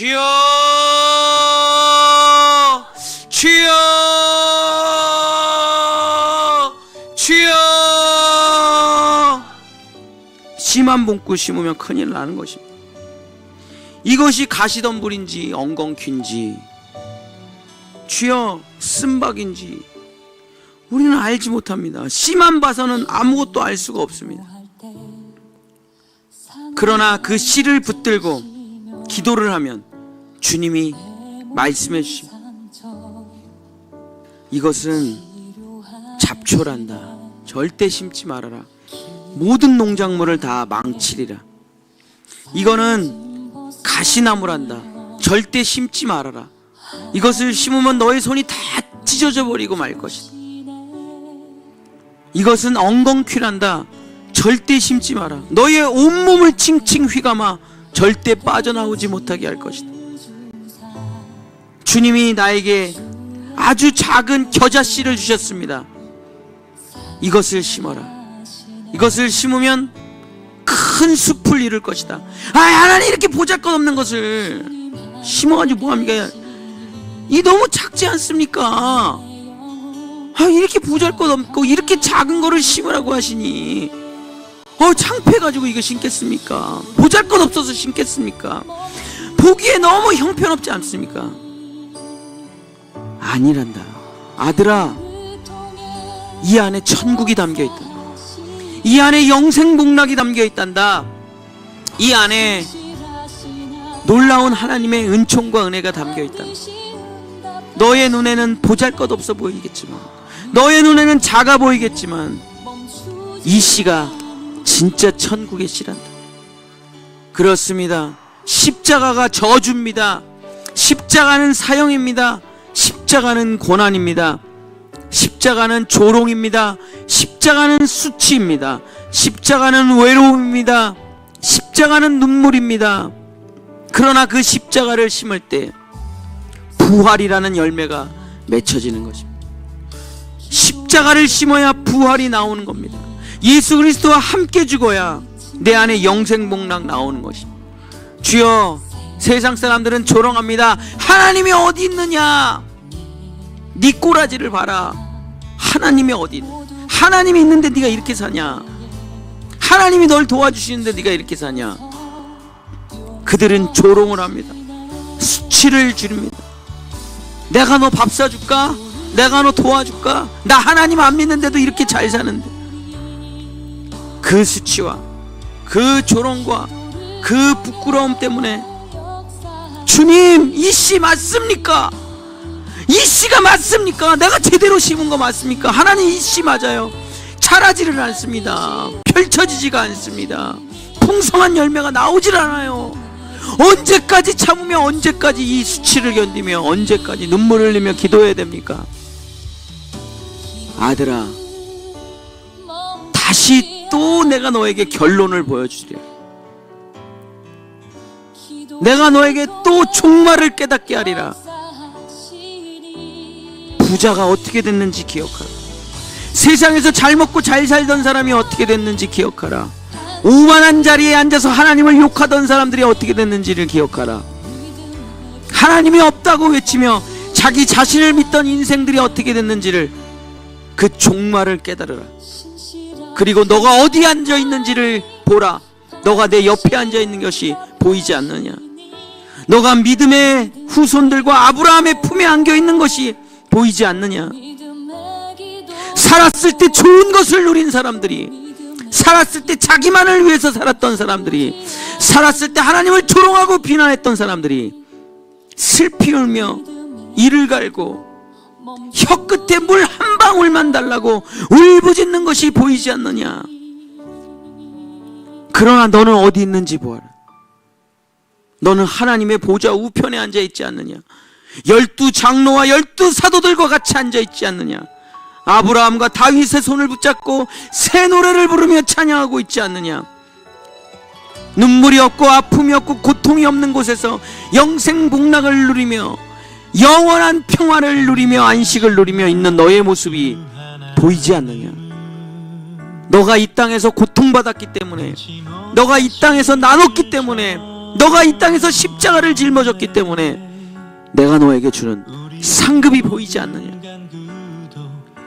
주여 주여 주여. 씨만 붓고 심으면 큰일 나는 것입니다. 이것이 가시덤불인지 엉겅퀴인지 주여 쓴박인지 우리는 알지 못합니다. 씨만 봐서는 아무것도 알 수가 없습니다. 그러나 그 씨를 붙들고 기도를 하면 주님이 말씀해 주십니다. 이것은 잡초란다. 절대 심지 말아라. 모든 농작물을 다 망치리라. 이거는 가시나무란다. 절대 심지 말아라. 이것을 심으면 너의 손이 다 찢어져 버리고 말 것이다. 이것은 엉겅퀴란다. 절대 심지 마라. 너의 온몸을 칭칭 휘감아 절대 빠져나오지 못하게 할 것이다. 주님이 나에게 아주 작은 겨자씨를 주셨습니다. 이것을 심어라. 이것을 심으면 큰 숲을 이룰 것이다. 하나님 이렇게 보잘것없는 것을 심어가지고 뭐합니까? 이 너무 작지 않습니까? 이렇게 보잘것없고 이렇게 작은 거를 심으라고 하시니 창피해가지고 이거 심겠습니까? 보잘것없어서 심겠습니까? 보기에 너무 형편없지 않습니까? 아니란다. 아들아, 이 안에 천국이 담겨있다. 이 안에 영생복락이 담겨있단다. 이 안에 놀라운 하나님의 은총과 은혜가 담겨있다. 너의 눈에는 보잘것없어 보이겠지만, 너의 눈에는 작아 보이겠지만 이 씨가 진짜 천국의 씨란다. 그렇습니다. 십자가가 저주입니다. 십자가는 사형입니다. 십자가는 고난입니다. 십자가는 조롱입니다. 십자가는 수치입니다. 십자가는 외로움입니다. 십자가는 눈물입니다. 그러나 그 십자가를 심을 때 부활이라는 열매가 맺혀지는 것입니다. 십자가를 심어야 부활이 나오는 겁니다. 예수 그리스도와 함께 죽어야 내 안에 영생복락 나오는 것입니다. 주여, 세상 사람들은 조롱합니다. 하나님이 어디 있느냐? 네 꼬라지를 봐라. 하나님이 어디 있느냐? 하나님이 있는데 네가 이렇게 사냐? 하나님이 널 도와주시는데 네가 이렇게 사냐? 그들은 조롱을 합니다. 수치를 줄입니다. 내가 너 밥 사줄까? 내가 너 도와줄까? 나 하나님 안 믿는데도 이렇게 잘 사는데. 그 수치와 그 조롱과 그 부끄러움 때문에 주님, 이 씨 맞습니까? 이 씨가 맞습니까? 내가 제대로 심은 거 맞습니까? 하나님, 이 씨 맞아요. 자라지를 않습니다. 펼쳐지지가 않습니다. 풍성한 열매가 나오질 않아요. 언제까지 참으며, 언제까지 이 수치를 견디며, 언제까지 눈물을 흘리며 기도해야 됩니까? 아들아, 다시 또 내가 너에게 결론을 보여주리라. 내가 너에게 또 종말을 깨닫게 하리라. 부자가 어떻게 됐는지 기억하라. 세상에서 잘 먹고 잘 살던 사람이 어떻게 됐는지 기억하라. 오만한 자리에 앉아서 하나님을 욕하던 사람들이 어떻게 됐는지를 기억하라. 하나님이 없다고 외치며 자기 자신을 믿던 인생들이 어떻게 됐는지를, 그 종말을 깨달으라. 그리고 너가 어디 앉아 있는지를 보라. 너가 내 옆에 앉아 있는 것이 보이지 않느냐? 너가 믿음의 후손들과 아브라함의 품에 안겨 있는 것이 보이지 않느냐? 살았을 때 좋은 것을 누린 사람들이, 살았을 때 자기만을 위해서 살았던 사람들이, 살았을 때 하나님을 조롱하고 비난했던 사람들이 슬피 울며 이를 갈고 혀 끝에 물 한 방울만 달라고 울부짖는 것이 보이지 않느냐? 그러나 너는 어디 있는지 보아라. 너는 하나님의 보좌 우편에 앉아 있지 않느냐? 12 장로와 12 사도들과 같이 앉아 있지 않느냐? 아브라함과 다윗의 손을 붙잡고 새 노래를 부르며 찬양하고 있지 않느냐? 눈물이 없고 아픔이 없고 고통이 없는 곳에서 영생복락을 누리며 영원한 평화를 누리며 안식을 누리며 있는 너의 모습이 보이지 않느냐? 너가 이 땅에서 고통받았기 때문에, 너가 이 땅에서 나눴기 때문에 너가 이 땅에서 십자가를 짊어졌기 때문에 내가 너에게 주는 상급이 보이지 않느냐.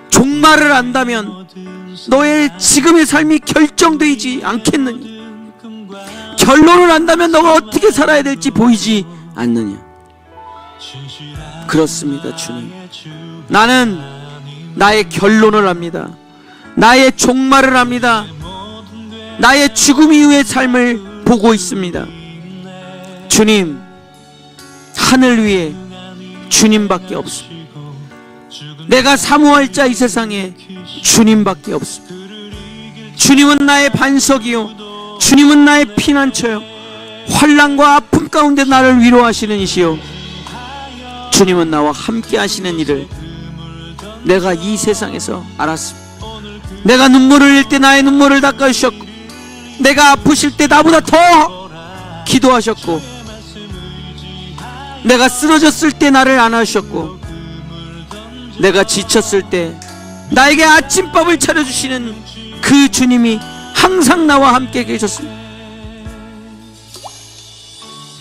종말을 안다면 너의 지금의 삶이 결정되지 않겠느냐. 결론을 안다면 너가 어떻게 살아야 될지 보이지 않느냐. 그렇습니다, 주님. 나는 나의 결론을 압니다. 나의 종말을 압니다. 나의 죽음 이후의 삶을 보고 있습니다. 주님, 하늘 위에 주님밖에 없습니다. 내가 사모할 자 이 세상에 주님밖에 없습니다. 주님은 나의 반석이요, 주님은 나의 피난처요, 환난과 아픔 가운데 나를 위로하시는 이시요, 주님은 나와 함께 하시는 일을 내가 이 세상에서 알았습니다. 내가 눈물을 흘릴 때 나의 눈물을 닦아주셨고, 내가 아프실 때 나보다 더 기도하셨고, 내가 쓰러졌을 때 나를 안아주셨고, 내가 지쳤을 때 나에게 아침밥을 차려주시는 그 주님이 항상 나와 함께 계셨습니다.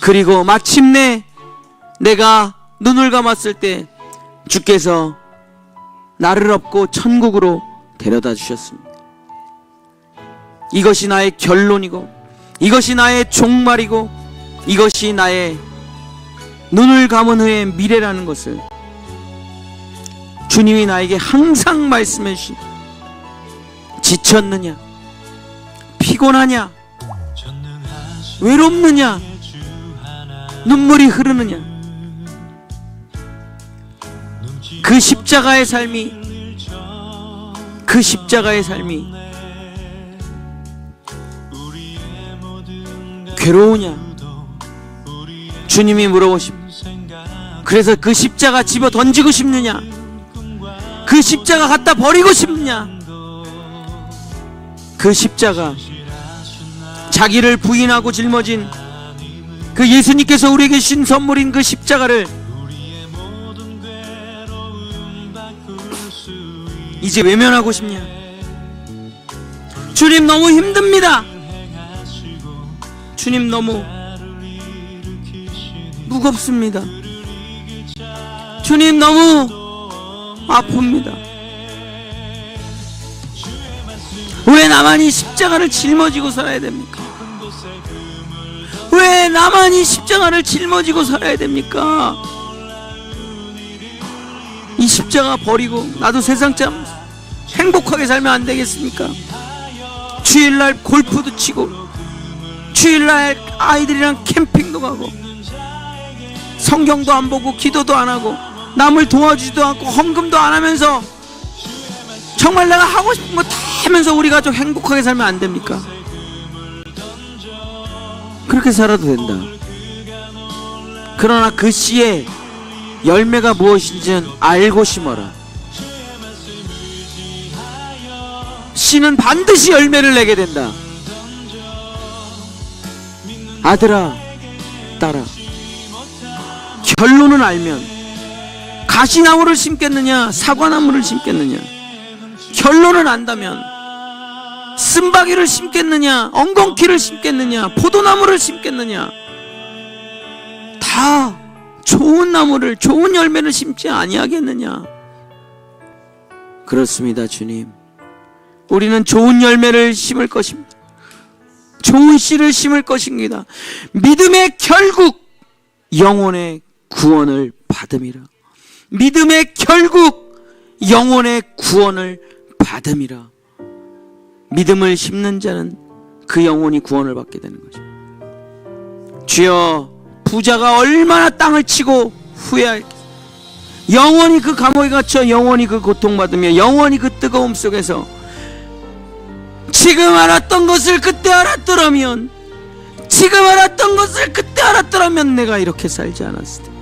그리고 마침내 내가 눈을 감았을 때 주께서 나를 업고 천국으로 데려다 주셨습니다. 이것이 나의 결론이고, 이것이 나의 종말이고, 이것이 나의 눈을 감은 후의 미래라는 것을 주님이 나에게 항상 말씀해 주신, 지쳤느냐, 피곤하냐, 외롭느냐, 눈물이 흐르느냐, 그 십자가의 삶이, 그 십자가의 삶이 괴로우냐, 주님이 물어보십니다. 그래서 그 십자가 집어 던지고 싶느냐, 그 십자가 갖다 버리고 싶느냐. 그 십자가, 자기를 부인하고 짊어진 그 예수님께서 우리에게 주신 선물인 그 십자가를 이제 외면하고 싶냐. 주님 너무 힘듭니다. 주님 너무 무겁습니다. 주님 너무 아픕니다. 왜 나만 이 십자가를 짊어지고 살아야 됩니까? 왜 나만 이 십자가를 짊어지고 살아야 됩니까? 이 십자가 버리고 나도 세상 참 행복하게 살면 안 되겠습니까? 주일날 골프도 치고, 주일날 아이들이랑 캠핑도 가고, 성경도 안 보고 기도도 안 하고 남을 도와주지도 않고 헌금도 안 하면서 정말 내가 하고 싶은 거 다 하면서 우리 가족 행복하게 살면 안 됩니까? 그렇게 살아도 된다. 그러나 그 씨의 열매가 무엇인지는 알고 심어라. 씨는 반드시 열매를 내게 된다. 아들아, 딸아, 결론을 알면 가시나무를 심겠느냐, 사과나무를 심겠느냐, 결론을 안다면 쓴바귀를 심겠느냐, 엉겅퀴를 심겠느냐, 포도나무를 심겠느냐, 다 좋은 나무를, 좋은 열매를 심지 아니하겠느냐. 그렇습니다, 주님. 우리는 좋은 열매를 심을 것입니다. 좋은 씨를 심을 것입니다. 믿음의 결국 영혼의 구원을 받음이라. 믿음의 결국 영혼의 구원을 받음이라. 믿음을 심는 자는 그 영혼이 구원을 받게 되는 거죠. 주여, 부자가 얼마나 땅을 치고 후회할까. 영원히 그 감옥에 갇혀 영원히 그 고통받으며 영원히 그 뜨거움 속에서 지금 알았던 것을 그때 알았더라면, 지금 알았던 것을 그때 알았더라면 내가 이렇게 살지 않았을 텐데,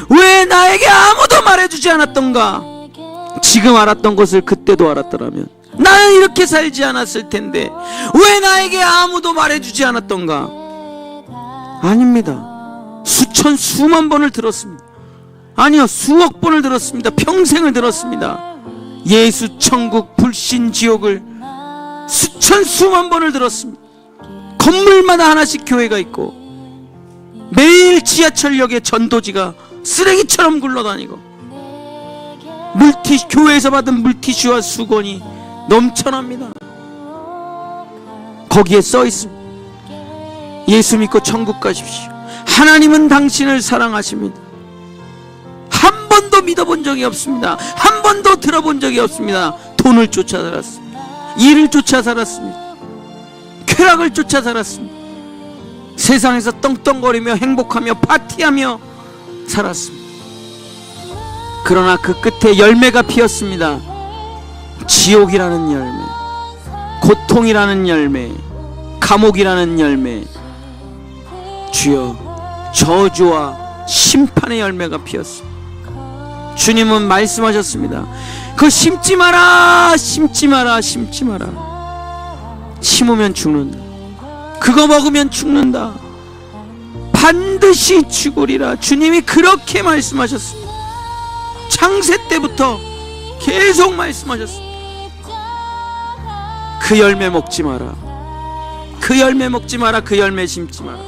왜 나에게 아무도 말해주지 않았던가. 지금 알았던 것을 그때도 알았더라면 나는 이렇게 살지 않았을 텐데 왜 나에게 아무도 말해주지 않았던가. 아닙니다. 수천 수만 번을 들었습니다. 아니요, 수억 번을 들었습니다. 평생을 들었습니다. 예수 천국 불신 지옥을 수천 수만 번을 들었습니다. 건물마다 하나씩 교회가 있고 매일 지하철역에 전도지가 쓰레기처럼 굴러다니고 교회에서 받은 물티슈와 수건이 넘쳐납니다. 거기에 써 있습니다. 예수 믿고 천국 가십시오. 하나님은 당신을 사랑하십니다. 한 번도 믿어본 적이 없습니다. 한 번도 들어본 적이 없습니다. 돈을 쫓아 살았습니다. 일을 쫓아 살았습니다. 쾌락을 쫓아 살았습니다. 세상에서 떵떵거리며 행복하며 파티하며 살았습니다. 그러나 그 끝에 열매가 피었습니다. 지옥이라는 열매, 고통이라는 열매, 감옥이라는 열매, 주여 저주와 심판의 열매가 피었습니다. 주님은 말씀하셨습니다. 그거 심지 마라, 심지 마라, 심지 마라. 심으면 죽는다. 그거 먹으면 죽는다. 반드시 죽으리라. 주님이 그렇게 말씀하셨습니다. 창세 때부터 계속 말씀하셨습니다. 그 열매 먹지 마라. 그 열매 먹지 마라. 그 열매 심지 마라.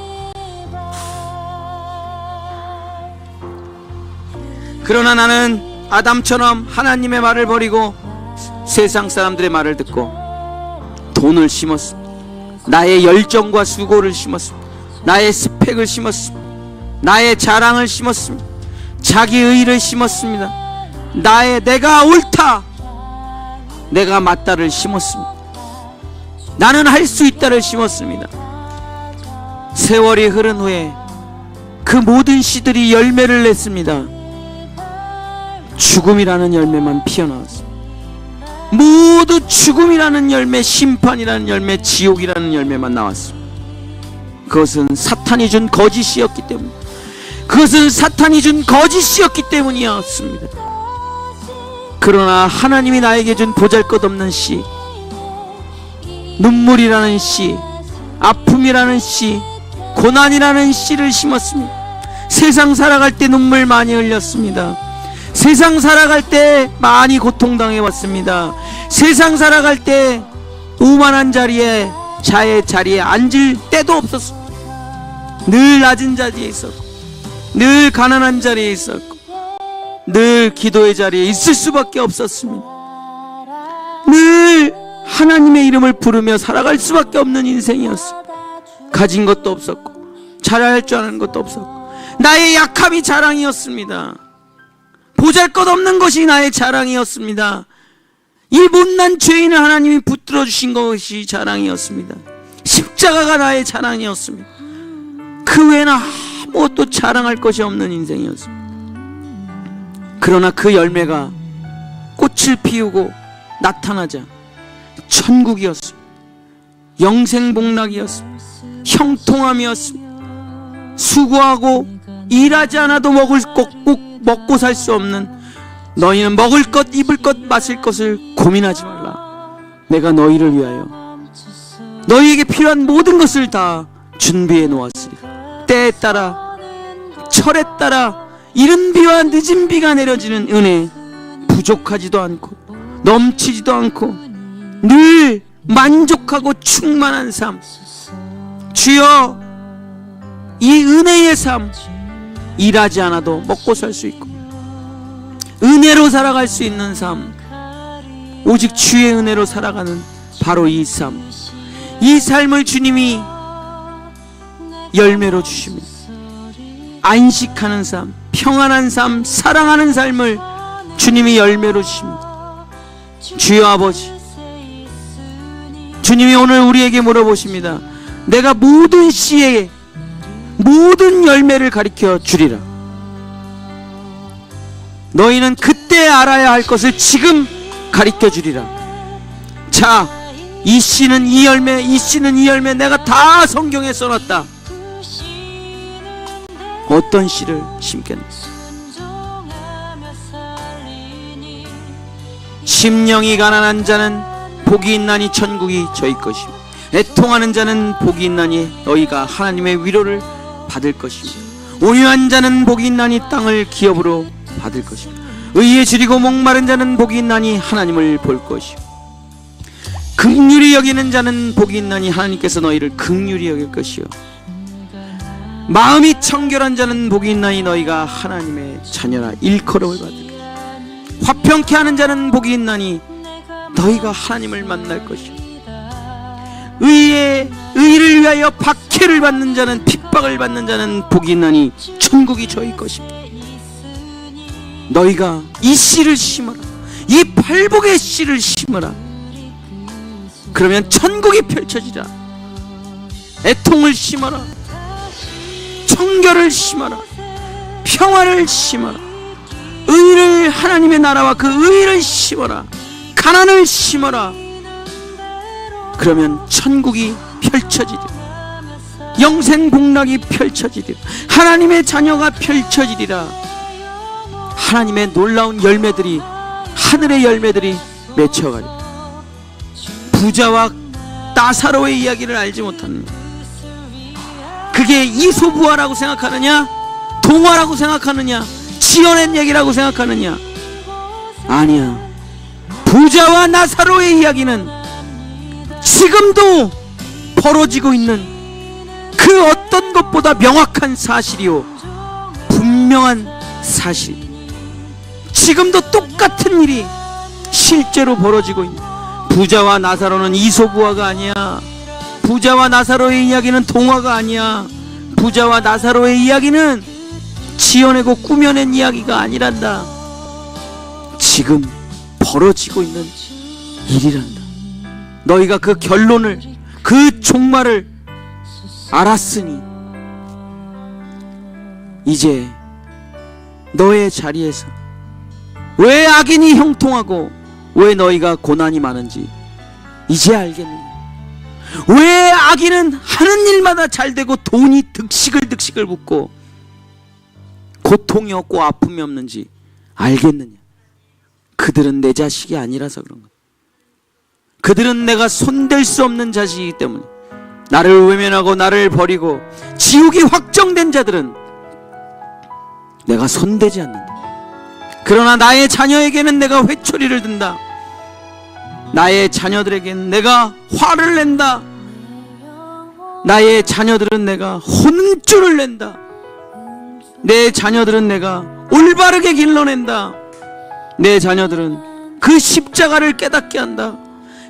그러나 나는 아담처럼 하나님의 말을 버리고 세상 사람들의 말을 듣고 돈을 심었습니다. 나의 열정과 수고를 심었습니다. 나의 스펙을 심었습니다. 나의 자랑을 심었습니다. 자기의의를 심었습니다. 내가 옳다, 내가 맞다를 심었습니다. 나는 할 수 있다를 심었습니다. 세월이 흐른 후에 그 모든 씨들이 열매를 냈습니다. 죽음이라는 열매만 피어나왔습니다. 모두 죽음이라는 열매, 심판이라는 열매, 지옥이라는 열매만 나왔습니다. 그것은 사탄이 준 거짓이었기 때문, 그것은 사탄이 준 거짓이었기 때문이었습니다. 그러나 하나님이 나에게 준 보잘것없는 씨, 눈물이라는 씨, 아픔이라는 씨, 고난이라는 씨를 심었습니다. 세상 살아갈 때 눈물 많이 흘렸습니다. 세상 살아갈 때 많이 고통당해 왔습니다. 세상 살아갈 때 오만한 자리에, 자의 자리에 앉을 때도 없었습니다. 늘 낮은 자리에 있었고, 늘 가난한 자리에 있었고, 늘 기도의 자리에 있을 수밖에 없었습니다. 늘 하나님의 이름을 부르며 살아갈 수밖에 없는 인생이었습니다. 가진 것도 없었고, 잘할 줄 아는 것도 없었고, 나의 약함이 자랑이었습니다. 보잘것없는 것이 나의 자랑이었습니다. 이 못난 죄인을 하나님이 붙들어 주신 것이 자랑이었습니다. 십자가가 나의 자랑이었습니다. 그 외에는 아무것도 자랑할 것이 없는 인생이었습니다. 그러나 그 열매가 꽃을 피우고 나타나자 천국이었습니다. 영생복락이었습니다. 형통함이었습니다. 수고하고 일하지 않아도 먹고 살 수 없는, 너희는 먹을 것, 입을 것, 마실 것을 고민하지 말라. 내가 너희를 위하여 너희에게 필요한 모든 것을 다 준비해 놓았으리라. 때에 따라, 철에 따라 이른 비와 늦은 비가 내려지는 은혜, 부족하지도 않고 넘치지도 않고 늘 만족하고 충만한 삶. 주여, 이 은혜의 삶, 일하지 않아도 먹고 살 수 있고 은혜로 살아갈 수 있는 삶, 오직 주의 은혜로 살아가는 바로 이 삶, 이 삶을 주님이 열매로 주십니다. 안식하는 삶, 평안한 삶, 사랑하는 삶을 주님이 열매로 주십니다. 주여 아버지, 주님이 오늘 우리에게 물어보십니다. 내가 모든 씨에 모든 열매를 가리켜 주리라. 너희는 그때 알아야 할 것을 지금 가리켜 주리라. 자, 이 씨는 이 열매, 이 씨는 이 열매, 내가 다 성경에 써놨다. 어떤 씨를 심겠나? 심령이 가난한 자는 복이 있나니 천국이 저희 것이며, 애통하는 자는 복이 있나니 너희가 하나님의 위로를 받을 것이며, 온유한 자는 복이 있나니 땅을 기업으로 받을 것이며, 의에 줄이고 목마른 자는 복이 있나니 하나님을 볼 것이며, 긍휼히 여기는 자는 복이 있나니 하나님께서 너희를 긍휼히 여길 것이요, 마음이 청결한 자는 복이 있나니 너희가 하나님의 자녀라. 일컬음을 받으리라. 화평케 하는 자는 복이 있나니 너희가 하나님을 만날 것이요. 의를 위하여 박해를 받는 자는, 핍박을 받는 자는 복이 있나니 천국이 저희 것입니다. 너희가 이 씨를 심어라. 이 팔복의 씨를 심어라. 그러면 천국이 펼쳐지라. 애통을 심어라. 청결을 심어라. 평화를 심어라. 의를, 하나님의 나라와 그 의를 심어라. 가난을 심어라. 그러면 천국이 펼쳐지리라. 영생복락이 펼쳐지리라. 하나님의 자녀가 펼쳐지리라. 하나님의 놀라운 열매들이, 하늘의 열매들이 맺혀가리라. 부자와 나사로의 이야기를 알지 못하느냐? 그게 이소부화라고 생각하느냐? 동화라고 생각하느냐? 지어낸 얘기라고 생각하느냐? 아니야. 부자와 나사로의 이야기는 지금도 벌어지고 있는 그 어떤 것보다 명확한 사실이요, 분명한 사실. 지금도 똑같은 일이 실제로 벌어지고 있는. 부자와 나사로는 이소부화가 아니야. 부자와 나사로의 이야기는 동화가 아니야. 부자와 나사로의 이야기는 지어내고 꾸며낸 이야기가 아니란다. 지금 벌어지고 있는 일이란다. 너희가 그 결론을, 그 종말을 알았으니 이제 너의 자리에서 왜 악인이 형통하고 왜 너희가 고난이 많은지 이제 알겠느냐? 왜 악인은 하는 일마다 잘되고 돈이 득식을 붓고 고통이 없고 아픔이 없는지 알겠느냐? 그들은 내 자식이 아니라서 그런 거야. 그들은 내가 손댈 수 없는 자식이기 때문에. 나를 외면하고 나를 버리고 지옥이 확정된 자들은 내가 손대지 않는다. 그러나 나의 자녀에게는 내가 회초리를 든다. 나의 자녀들에게는 내가 화를 낸다. 나의 자녀들은 내가 혼쭐을 낸다. 내 자녀들은 내가 올바르게 길러낸다. 내 자녀들은 그 십자가를 깨닫게 한다.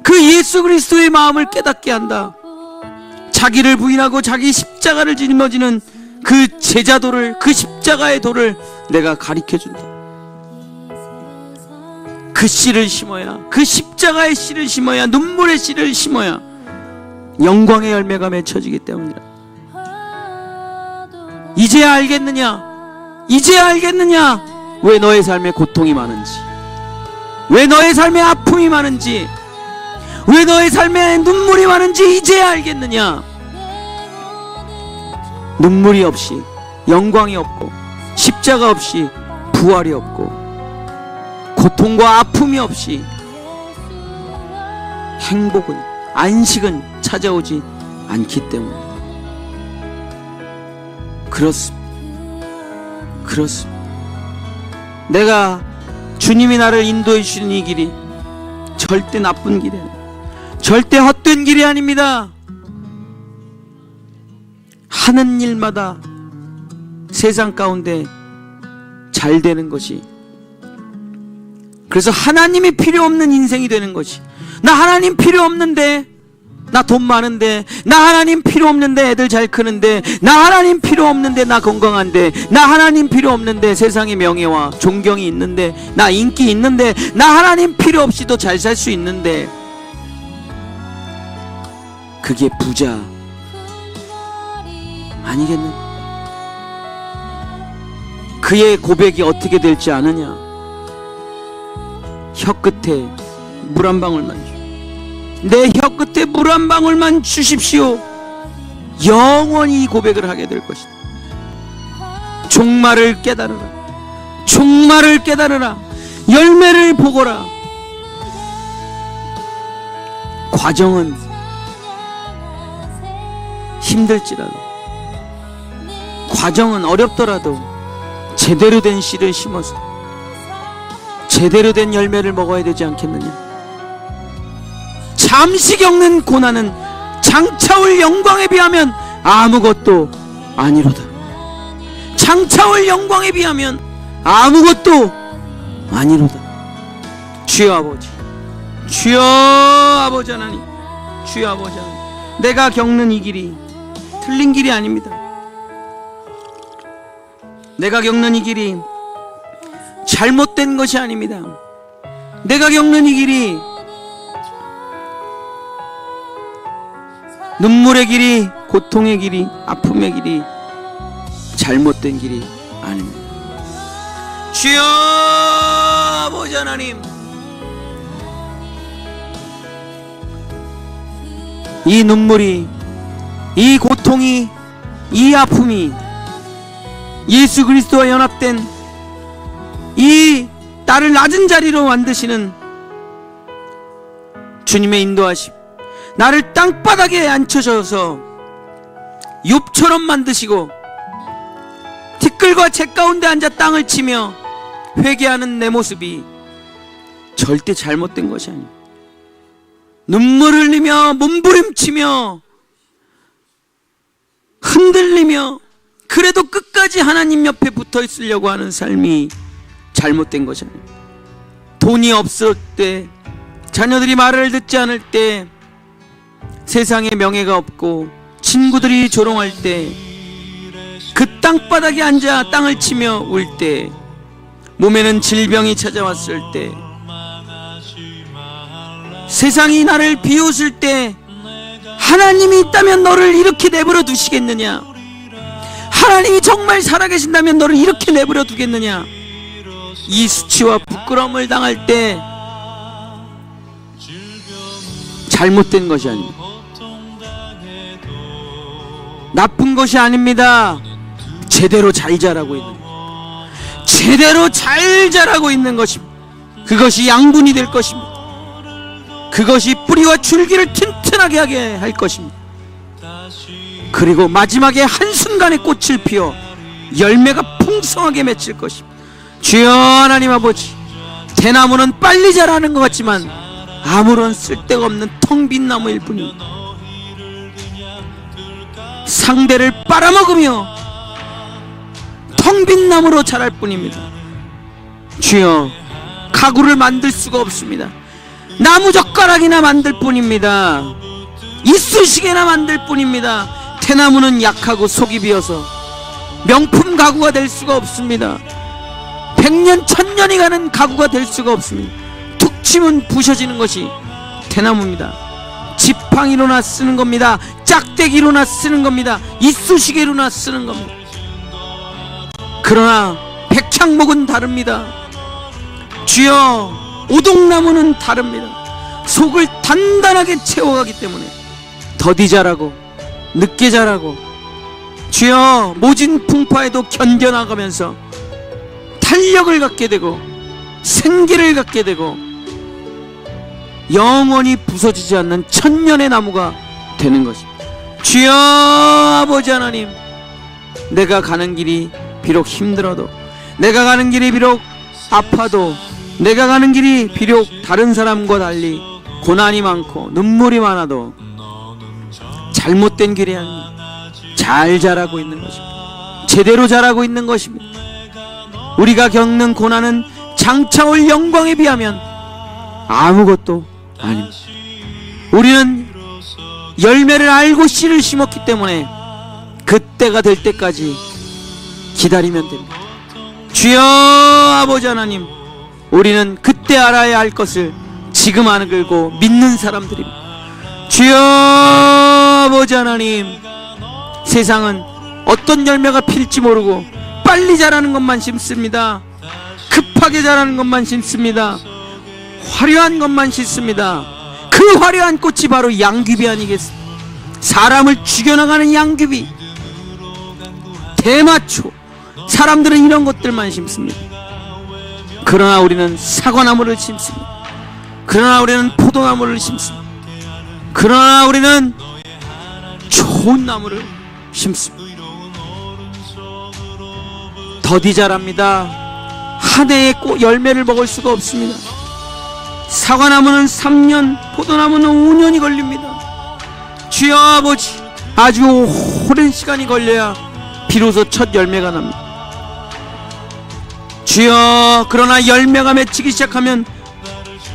그 예수 그리스도의 마음을 깨닫게 한다. 자기를 부인하고 자기 십자가를 짊어지는 그 제자도를, 그 십자가의 도를 내가 가르쳐준다. 그 씨를 심어야, 그 십자가의 씨를 심어야, 눈물의 씨를 심어야 영광의 열매가 맺혀지기 때문이다. 이제 알겠느냐? 이제 알겠느냐? 왜 너의 삶에 고통이 많은지, 왜 너의 삶에 아픔이 많은지, 왜 너의 삶에 눈물이 많은지 이제 알겠느냐? 눈물이 없이 영광이 없고, 십자가 없이 부활이 없고, 고통과 아픔이 없이 행복은, 안식은 찾아오지 않기 때문에. 그렇습니다. 내가, 주님이 나를 인도해 주시는 이 길이 절대 나쁜 길이 아닙니다. 절대 헛된 길이 아닙니다. 하는 일마다 세상 가운데 잘 되는 것이, 그래서 하나님이 필요 없는 인생이 되는 것이, 나 하나님 필요 없는데, 나 돈 많은데, 나 하나님 필요 없는데 애들 잘 크는데, 나 하나님 필요 없는데 나 건강한데, 나 하나님 필요 없는데 세상에 명예와 존경이 있는데, 나 인기 있는데, 나 하나님 필요 없이도 잘 살 수 있는데, 그게 부자 아니겠느냐? 그의 고백이 어떻게 될지 아느냐? 혀끝에 물 한 방울만 주, 내 혀끝에 물 한 방울만 주십시오. 영원히 이 고백을 하게 될 것이다. 종말을 깨달으라. 종말을 깨달으라. 열매를 보거라. 과정은 힘들지라도, 과정은 어렵더라도 제대로 된 씨를 심어서 제대로 된 열매를 먹어야 되지 않겠느냐? 잠시 겪는 고난은 장차 올 영광에 비하면 아무것도 아니로다. 장차올 영광에 비하면 아무것도 아니로다. 주여 아버지, 주여 아버지 하나님, 주여 아버지 하나님, 내가 겪는 이 길이 틀린 길이 아닙니다. 내가 겪는 이 길이 잘못된 것이 아닙니다. 내가 겪는 이 길이 눈물의 길이, 고통의 길이, 아픔의 길이 잘못된 길이 아닙니다. 주여 아버지 하나님, 이 눈물이, 이 고통이, 이 아픔이 예수 그리스도와 연합된 이 나를 낮은 자리로 만드시는 주님의 인도하심, 나를 땅바닥에 앉혀져서 욥처럼 만드시고 티끌과 재 가운데 앉아 땅을 치며 회개하는 내 모습이 절대 잘못된 것이 아닙니다. 눈물 흘리며 몸부림치며 흔들리며 그래도 끝까지 하나님 옆에 붙어 있으려고 하는 삶이 잘못된 것이 아닙니다. 돈이 없을 때, 자녀들이 말을 듣지 않을 때, 세상에 명예가 없고 친구들이 조롱할 때, 그 땅바닥에 앉아 땅을 치며 울 때, 몸에는 질병이 찾아왔을 때, 세상이 나를 비웃을 때, 하나님이 있다면 너를 이렇게 내버려 두시겠느냐? 하나님이 정말 살아계신다면 너를 이렇게 내버려 두겠느냐? 이 수치와 부끄러움을 당할 때 잘못된 것이 아닙니다. 나쁜 것이 아닙니다. 제대로 잘 자라고 있는 것, 제대로 잘 자라고 있는 것입니다. 그것이 양분이 될 것입니다. 그것이 뿌리와 줄기를 튼튼하게 하게 할 것입니다. 그리고 마지막에 한순간에 꽃을 피워 열매가 풍성하게 맺힐 것입니다. 주여 하나님 아버지, 대나무는 빨리 자라는 것 같지만 아무런 쓸데가 없는 텅 빈 나무일 뿐입니다. 상대를 빨아먹으며 텅 빈 나무로 자랄 뿐입니다. 주여, 가구를 만들 수가 없습니다. 나무젓가락이나 만들 뿐입니다. 이쑤시개나 만들 뿐입니다. 대나무는 약하고 속이 비어서 명품 가구가 될 수가 없습니다. 100년 1000년이 가는 가구가 될 수가 없습니다. 툭 치면 부셔지는 것이 대나무입니다. 지팡이로나 쓰는 겁니다. 짝대기로나 쓰는 겁니다. 이쑤시개로나 쓰는 겁니다. 그러나 백향목은 다릅니다. 주여, 오동나무는 다릅니다. 속을 단단하게 채워가기 때문에 더디 자라고 늦게 자라고, 주여, 모진 풍파에도 견뎌나가면서 탄력을 갖게 되고 생기를 갖게 되고 영원히 부서지지 않는 천년의 나무가 되는 것입니다. 주여 아버지 하나님, 내가 가는 길이 비록 힘들어도, 내가 가는 길이 비록 아파도, 내가 가는 길이 비록 다른 사람과 달리 고난이 많고 눈물이 많아도 잘못된 길이 아닙니다. 잘 자라고 있는 것입니다. 제대로 자라고 있는 것입니다. 우리가 겪는 고난은 장차올 영광에 비하면 아무것도 아닙니다. 우리는 열매를 알고 씨를 심었기 때문에 그때가 될 때까지 기다리면 됩니다. 주여 아버지 하나님, 우리는 그때 알아야 할 것을 지금 알고 믿는 사람들입니다. 주여 아버지 하나님, 세상은 어떤 열매가 필지 모르고 빨리 자라는 것만 심습니다. 급하게 자라는 것만 심습니다. 화려한 것만 심습니다. 그 화려한 꽃이 바로 양귀비 아니겠습니까? 사람을 죽여나가는 양귀비, 대마초, 사람들은 이런 것들만 심습니다. 그러나 우리는 사과나무를 심습니다. 그러나 우리는 포도나무를 심습니다. 그러나 우리는 좋은 나무를 심습니다. 더디 자랍니다. 한 해에 열매를 먹을 수가 없습니다. 사과나무는 3년, 포도나무는 5년이 걸립니다. 주여 아버지, 아주 오랜 시간이 걸려야 비로소 첫 열매가 납니다. 주여, 그러나 열매가 맺히기 시작하면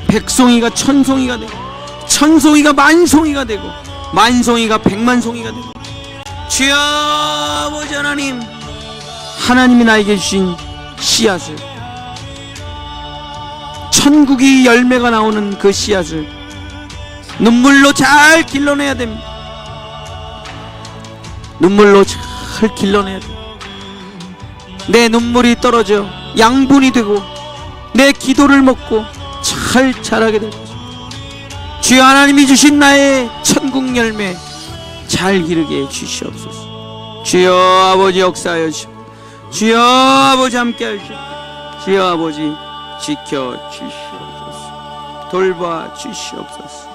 백송이가 천송이가 되고, 천송이가 만송이가 되고, 만송이가 백만송이가 되고, 주여 아버지 하나님, 하나님이 나에게 주신 씨앗을, 천국이 열매가 나오는 그 씨앗을 눈물로 잘 길러내야 됩니다. 눈물로 잘 길러내야 됩니다. 내 눈물이 떨어져 양분이 되고 내 기도를 먹고 잘 자라게 될 것입니다. 주여, 하나님이 주신 나의 천국 열매 잘 기르게 해주시옵소서. 주여 아버지 역사하여 주시옵소서. 주여 아버지 함께하여 주시옵소서. 주여 아버지 지켜 주시옵소서. 돌봐 주시옵소서.